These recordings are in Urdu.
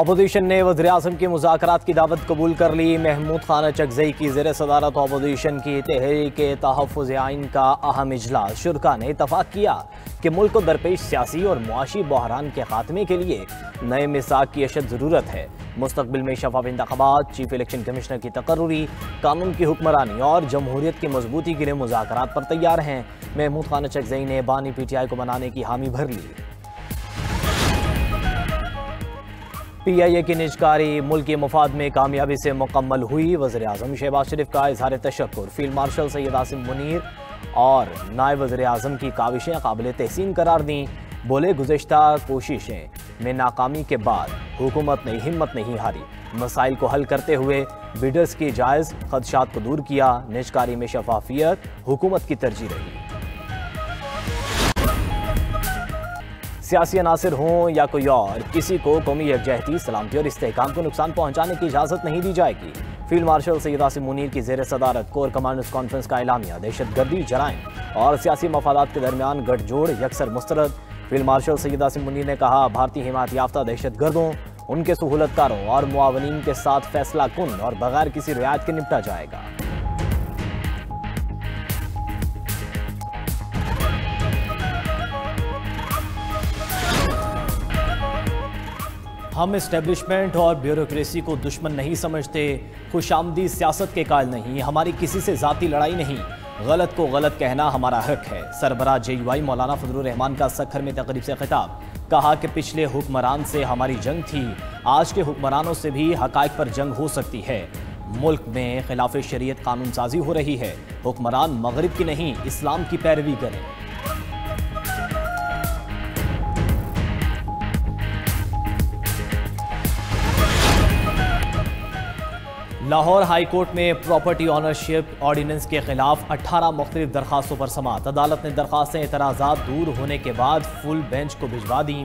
اپوزیشن نے وزیراعظم کی مذاکرات کی دعوت قبول کر لی۔ محمود خان اچکزئی کی زیر صدارت اپوزیشن کی تحریک تحفظ آئین کا اہم اجلاس۔ شرکاء نے اتفاق کیا کہ ملک کو درپیش سیاسی اور معاشی بحران کے خاتمے کے لیے نئے میثاق کی اشد ضرورت ہے۔ مستقبل میں شفاف انتخابات، چیف الیکشن کمشنر کی تقرری، قانون کی حکمرانی اور جمہوریت کی مضبوطی کے لیے مذاکرات پر تیار ہیں۔ محمود خان اچکزئی نے بانی پی ٹی آئی کو بنانے کی حامی بھر لی۔ پی آئی اے کی نجکاری ملکی مفاد میں کامیابی سے مکمل ہوئی۔ وزیراعظم شہباز شریف کا اظہار تشکر۔ فیلڈ مارشل سید عاصم منیر اور نائب وزیراعظم کی کاوشیں قابل تحسین قرار دیں۔ بولے گزشتہ کوششیں میں ناکامی کے بعد حکومت نے ہمت نہیں ہاری، مسائل کو حل کرتے ہوئے بیڈرز کی جائز خدشات کو دور کیا۔ نجکاری میں شفافیت حکومت کی ترجیح رہی۔ سیاسی عناصر ہوں یا کوئی اور، کسی کو قومی یکجہتی، سلامتی اور استحکام کو نقصان پہنچانے کی اجازت نہیں دی جائے گی۔ فیلڈ مارشل سید عاصم منیر کی زیر صدارت کور کمانڈرز کانفرنس کا اعلامیہ۔ دہشت گردی، جرائم اور سیاسی مفادات کے درمیان گٹھ جوڑ یکسر مسترد۔ فیلڈ مارشل سید عاصم منیر نے کہا، بھارتی حمایت یافتہ دہشت گردوں، ان کے سہولت کاروں اور معاونین کے ساتھ فیصلہ کن اور بغیر کسی رعایت کے نپٹا جائے گا۔ ہم اسٹیبلشمنٹ اور بیوروکریسی کو دشمن نہیں سمجھتے، خوش آمدید سیاست کے قائل نہیں، ہماری کسی سے ذاتی لڑائی نہیں، غلط کو غلط کہنا ہمارا حق ہے۔ سربراہ جے یو آئی مولانا فضل الرحمان کا سکھر میں تقریب سے خطاب۔ کہا کہ پچھلے حکمران سے ہماری جنگ تھی، آج کے حکمرانوں سے بھی حقائق پر جنگ ہو سکتی ہے۔ ملک میں خلاف شریعت قانون سازی ہو رہی ہے، حکمران مغرب کی نہیں اسلام کی پیروی کریں۔ لاہور ہائی کورٹ میں پراپرٹی آنرشپ آرڈیننس کے خلاف 18 مختلف درخواستوں پر سماعت۔ عدالت نے درخواستیں اعتراضات دور ہونے کے بعد فل بینچ کو بھجوا دیں۔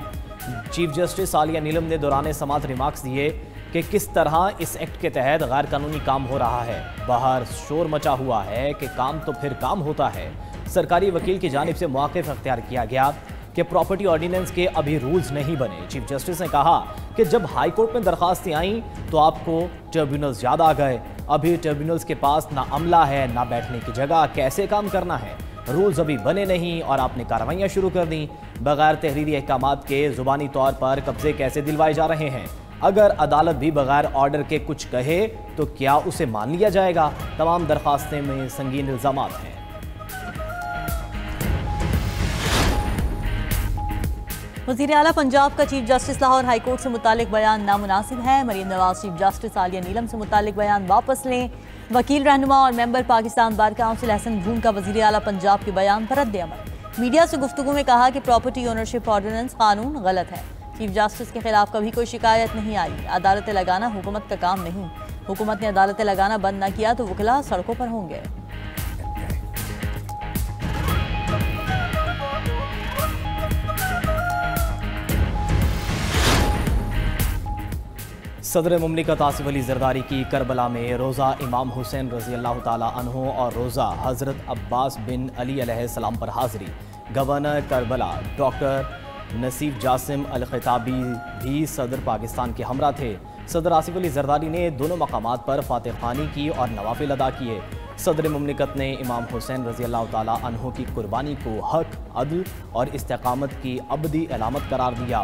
چیف جسٹس عالیہ نیلم نے دوران سماعت ریمارکس دیے کہ کس طرح اس ایکٹ کے تحت غیر قانونی کام ہو رہا ہے۔ باہر شور مچا ہوا ہے کہ کام تو پھر کام ہوتا ہے۔ سرکاری وکیل کی جانب سے موقف اختیار کیا گیا کہ پراپرٹی آرڈیننس کے ابھی رولز نہیں بنے۔ چیف جسٹس نے کہا کہ جب ہائی کورٹ میں درخواستیں آئیں تو آپ کو ٹربیونلز یاد آ گئے، ابھی ٹربیونلز کے پاس نہ عملہ ہے نہ بیٹھنے کی جگہ، کیسے کام کرنا ہے؟ رولز ابھی بنے نہیں اور آپ نے کارروائیاں شروع کر دیں۔ بغیر تحریری احکامات کے زبانی طور پر قبضے کیسے دلوائے جا رہے ہیں؟ اگر عدالت بھی بغیر آرڈر کے کچھ کہے تو کیا اسے مان لیا جائے گا؟ تمام درخواستیں میں سنگین الزامات ہیں۔ وزیر اعلیٰ پنجاب کا chief justice Lahore high court سے متعلق بیان نامناسب ہے۔ مریم نواز چیف جسٹس عالیہ نیلم سے متعلق بیان واپس لیں۔ وکیل رہنما اور ممبر پاکستان بار کونسل احسن بھون کا وزیر اعلیٰ پنجاب کے بیان پر رد عمل۔ میڈیا سے گفتگو میں کہا کہ پراپرٹی اونرشپ آرڈیننس قانون غلط ہے۔ چیف جسٹس کے خلاف کبھی کوئی شکایت نہیں آئی۔ عدالتیں لگانا حکومت کا کام نہیں، حکومت نے عدالتیں لگانا بند نہ کیا تو وکلاء سڑکوں پر ہوں گے۔ صدر مملکت آصف علی زرداری کی کربلا میں روزہ امام حسین رضی اللہ تعالیٰ عنہ اور روزہ حضرت عباس بن علی علیہ السلام پر حاضری۔ گورنر کربلا ڈاکٹر نصیف جاسم الخطابی بھی صدر پاکستان کے ہمراہ تھے۔ صدر آصف علی زرداری نے دونوں مقامات پر فاتح خوانی کی اور نوافل ادا کیے۔ صدر مملکت نے امام حسین رضی اللہ تعالیٰ عنہ کی قربانی کو حق، عدل اور استقامت کی ابدی علامت قرار دیا۔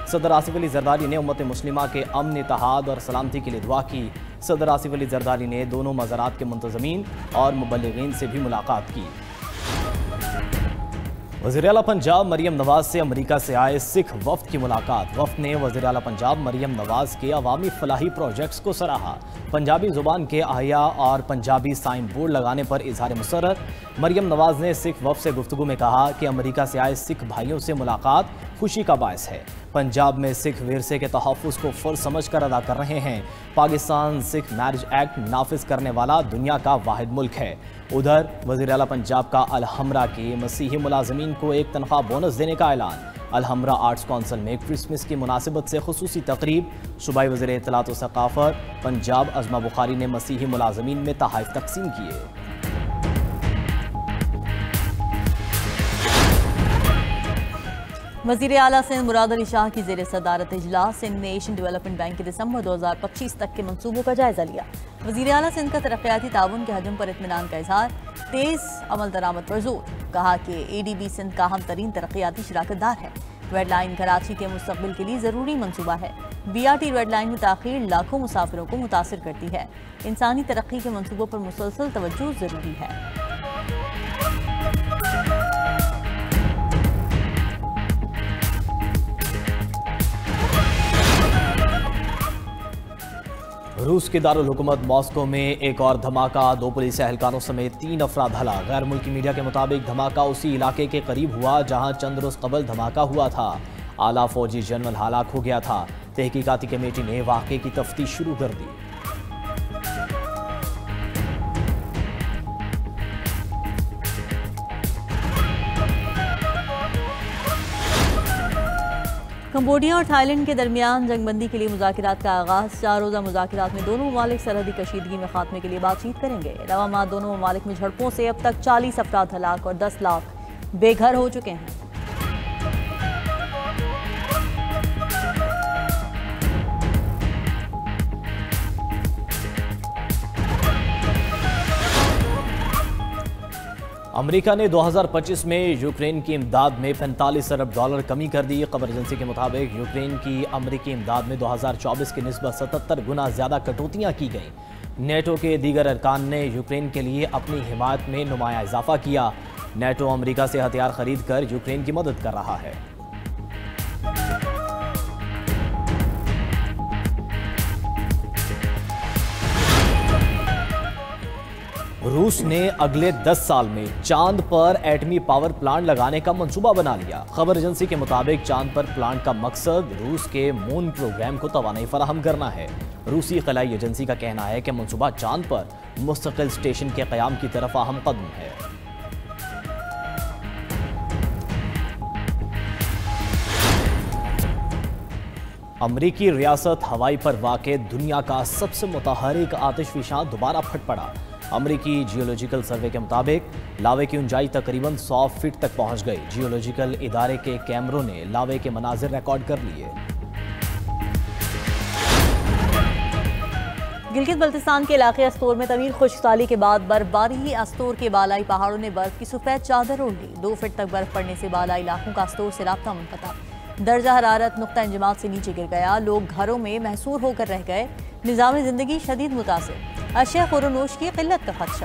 صدر آصف علی زرداری نے امت مسلمہ کے امن، اتحاد اور سلامتی کے لیے دعا کی۔ صدر آصف علی زرداری نے دونوں مزارات کے منتظمین اور مبلغین سے بھی ملاقات کی۔ وزیر اعلیٰ پنجاب مریم نواز سے امریکہ سے آئے سکھ وفد کی ملاقات۔ وفد نے وزیر اعلیٰ پنجاب مریم نواز کے عوامی فلاحی پروجیکٹس کو سراہا۔ پنجابی زبان کے احیاء اور پنجابی سائن بورڈ لگانے پر اظہار مسرت۔ مریم نواز نے سکھ وفد سے گفتگو میں کہا کہ امریکہ سے آئے سکھ بھائیوں سے ملاقات خوشی کا باعث ہے۔ پنجاب میں سکھ ورثے کے تحفظ کو فرض سمجھ کر ادا کر رہے ہیں۔ پاکستان سکھ میرج ایکٹ نافذ کرنے والا دنیا کا واحد ملک ہے۔ ادھر وزیر اعلیٰ پنجاب کا الحمرا کے مسیحی ملازمین کو ایک تنخواہ بونس دینے کا اعلان۔ الحمرا آرٹس کونسل میں کرسمس کی مناسبت سے خصوصی تقریب۔ صوبائی وزیر اطلاعات و ثقافت پنجاب عظمہ بخاری نے مسیحی ملازمین میں تحائف تقسیم کیے۔ وزیر اعلیٰ سندھ مراد علی شاہ کی زیر صدارت اجلاس سندھ نے ایشین ڈیولپمنٹ بینک کے دسمبر 2025 تک کے منصوبوں کا جائزہ لیا۔ وزیر اعلیٰ سندھ کا ترقیاتی تعاون کے حجم پر اطمینان کا اظہار، تیز عمل درآمد پر زور، کہا کہ اے ڈی بی سندھ کا اہم ترین ترقیاتی شراکت دار ہے۔ ریڈ لائن کراچی کے مستقبل کے لیے ضروری منصوبہ ہے۔ B R T red line میں تاخیر لاکھوں مسافروں کو متاثر کرتی ہے۔ انسانی ترقی کے منصوبوں پر مسلسل توجہ ضروری ہے۔ روس کے دارالحکومت ماسکو میں ایک اور دھماکہ، 2 پولیس اہلکاروں سمیت 3 افراد ہلاک۔ غیر ملکی میڈیا کے مطابق دھماکہ اسی علاقے کے قریب ہوا جہاں چند روز قبل دھماکہ ہوا تھا۔ اعلیٰ فوجی جنرل ہلاک ہو گیا تھا۔ تحقیقاتی کمیٹی نے واقعے کی تفتیش شروع کر دی۔ کمبوڈیا اور تھائی لینڈ کے درمیان جنگ بندی کے لیے مذاکرات کا آغاز۔ 4 روزہ مذاکرات میں دونوں ممالک سرحدی کشیدگی میں خاتمے کے لیے بات چیت کریں گے۔ رواں ماہ دونوں ممالک میں جھڑپوں سے اب تک 40 افراد ہلاک اور 10 لاکھ بے گھر ہو چکے ہیں۔ امریکہ نے 2025 میں یوکرین کی امداد میں 45 ارب ڈالر کمی کر دی۔ خبر ایجنسی کے مطابق یوکرین کی امریکی امداد میں 2024 کی نسبت 77 گنا زیادہ کٹوتیاں کی گئیں۔ نیٹو کے دیگر ارکان نے یوکرین کے لیے اپنی حمایت میں نمایاں اضافہ کیا۔ نیٹو امریکہ سے ہتھیار خرید کر یوکرین کی مدد کر رہا ہے۔ روس نے اگلے 10 سال میں چاند پر ایٹمی پاور پلانٹ لگانے کا منصوبہ بنا لیا۔ خبر ایجنسی کے مطابق چاند پر پلانٹ کا مقصد روس کے مون پروگرام کو توانائی فراہم کرنا ہے۔ روسی خلائی ایجنسی کا کہنا ہے کہ منصوبہ چاند پر مستقل اسٹیشن کے قیام کی طرف اہم قدم ہے۔ امریکی ریاست ہوائی پر واقع دنیا کا سب سے متحرک آتش فشاں دوبارہ پھٹ پڑا۔ امریکی جیولوجیکل سروے کے مطابق لاوے کی اونچائی تقریباً 100 فٹ تک پہنچ گئی۔ جیولوجیکل ادارے کے کیمروں نے لاوے کے مناظر ریکارڈ کر لیے۔ گلگت بلتستان کے علاقے استور میں طویل خشک سالی کے بعد برفباری، استور کے بالائی پہاڑوں نے برف کی سفید چادر اوڑھ لی۔ 2 فٹ تک برف پڑنے سے بالائی علاقوں کا استور سے رابطہ منقطع۔ درجہ حرارت نقطہ انجماد سے نیچے گر گیا۔ لوگ گھروں میں محصور ہو کر رہ گئے۔ نظام زندگی شدید متاثر۔ اشیاء خور و نوش کی قلت کا خدشہ۔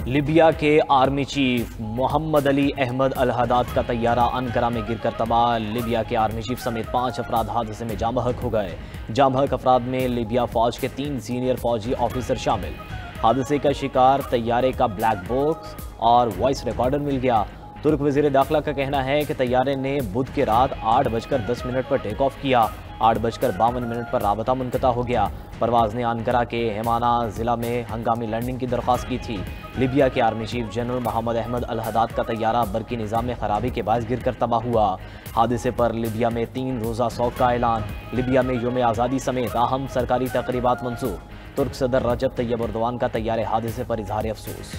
لیبیا کے آرمی چیف محمد علی احمد الحداد کا طیارہ انقرہ میں گر کر تباہ۔ لیبیا کے آرمی چیف سمیت 5 افراد حادثے میں جاں بحق ہو گئے۔ جاں بحق افراد میں لیبیا فوج کے 3 سینئر فوجی آفیسر شامل۔ حادثے کا شکار طیارے کا بلیک باکس اور وائس ریکارڈر مل گیا۔ ترک وزیر داخلہ کا کہنا ہے کہ طیارے نے بدھ کی رات 8:10 پر ٹیک آف کیا۔ 8:52 پر رابطہ منقطع ہو گیا۔ پرواز نے انقرہ کے ہیمانا ضلع میں ہنگامی لینڈنگ کی درخواست کی تھی۔ لیبیا کے آرمی چیف جنرل محمد احمد الحداد کا طیارہ برقی نظام میں خرابی کے باعث گر کر تباہ ہوا۔ حادثے پر لیبیا میں 3 روزہ سوگ کا اعلان۔ لیبیا میں یوم آزادی سمیت اہم سرکاری تقریبات منسوخ۔ ترک صدر رجب طیب اردوان کا طیارے حادثے پر اظہار افسوس۔